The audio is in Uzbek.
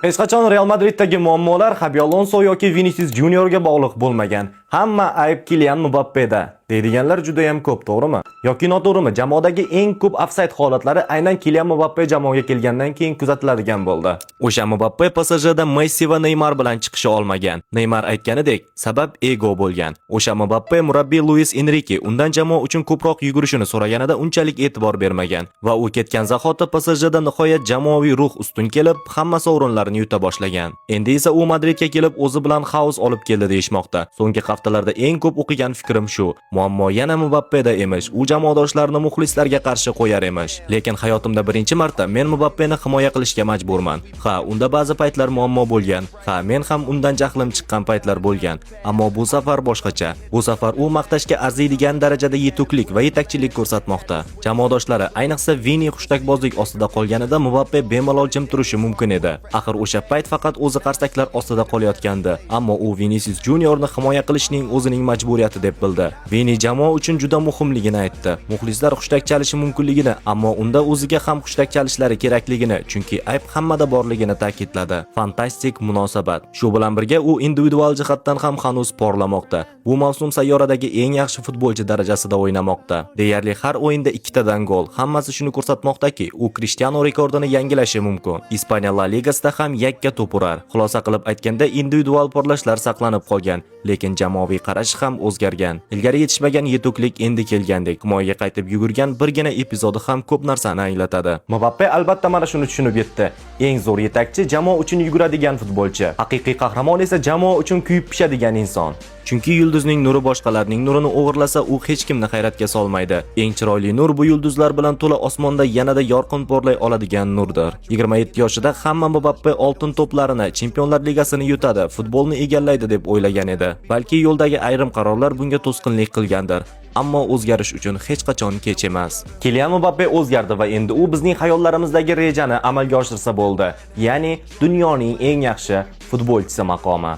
Hech qachon Real Madriddagi muammolar Xabi Alonso yoki Vinicius Juniorga bog'liq bo'lmagan. Hamma ayb Kylian Mbappeda deydiganlar juda ham ko'p, to'g'rimi? Yoki noto'g'rimi? Jamoadagi eng ko'p ofsayd holatlari aynan Kylian Mbappe jamoaga kelgandan keyin kuzatiladigan bo'ldi. O'sha Mbappe PSJda Messi va Neymar bilan chiqisha olmagan. Neymar aytganidek, sabab ego bo'lgan. O'sha Mbappe murabbiy Luis Enrique undan jamoa uchun ko'proq yugurishini so'raganida unchalik e'tibor bermagan va u ketgan zahoti PSJda nihoyat jamoaviy ruh ustun kelib, hamma sovrinlarni yuta boshlagan. Endi esa u Madridga kelib o'zi bilan xaos olib keldi deyshmoqda. So'nggi haftalarda eng ko'p o'qigan fikrim shu. Muammo yana Mbappeda emish. U jamoadoshlarini muxlislarga qarshi qo'yar emish. Lekin hayotimda birinchi marta men Mbappeni himoya qilishga majburman. Ha, unda ba'zi paytlar muammo bo'lgan. Ha, men ham undan jahlim chiqqan paytlar bo'lgan. Ammo bu safar boshqacha. Bu safar u maqtashga arziydigan darajada yetuklik va yetakchilik ko'rsatmoqda. Jamoadoshlari, ayniqsa Vini xushtakbozlik ostida qolganida Mbappe bemalol jim turishi mumkin edi. Axir o'sha payt faqat o'zi qarsaklar ostida qolayotgandi. Ammo u Vinicius Juniorni himoya qilishning o'zining majburiyati deb bildi. Vini jamoa uchun juda muhimligini aytdi. Muxlislar xushtak chalishi mumkinligini, ammo unda o'ziga ham xushtak chalishlari kerakligini, chunki ayb hammada borligini ta'kidladi. Fantastik munosabat. Shu bilan birga u individual jihatdan ham hanuz porlamoqda. Bu mavsum sayyoradagi eng yaxshi futbolchi darajasida o'ynamoqda. Deyarli har o'yinda 2 tadan gol. Hammasi shuni ko'rsatmoqdaki, u Cristiano rekordini yangilashi mumkin. Ispaniya La Ligasida ham yakka to'p urar. Xulosa qilib aytganda, individual porlashlar saqlanib qolgan, lekin jamoaviy qarash ham o'zgargan. Ilgari yetishmagan yetuklik endi kelgandek. Himoyaga qaytib yugurgan birgina epizodi ham ko'p narsani anglatadi. Mbappe albatta mana shuni tushunib yetdi. Eng zo'r yetakchi jamoa uchun yuguradigan futbolchi. Haqiqiy qahramon esa jamoa uchun kuyib pishadigan inson. Chunki yulduzning nuri boshqalarning nurini o'g'irlasa, u hech kimni hayratga solmaydi. Eng chiroyli nur bu yulduzlar bilan to'la osmonda yanada yorqin porlay oladigan nurdir. 27 yoshida hamma Mbappe oltin to'plarini, Chempionlar Ligasini yutadi, futbolni egallaydi deb o'ylagan edi. Balki yo'ldagi ayrim qarorlar bunga to'sqinlik qilgandir. Ammo o'zgarish uchun hech qachon kech emas. Kylian Mbappe o'zgardi va endi u bizning xayollarimizdagi rejani amalga oshirsa bo'ldi. Ya'ni dunyoning eng yaxshi futbolchisi maqomi.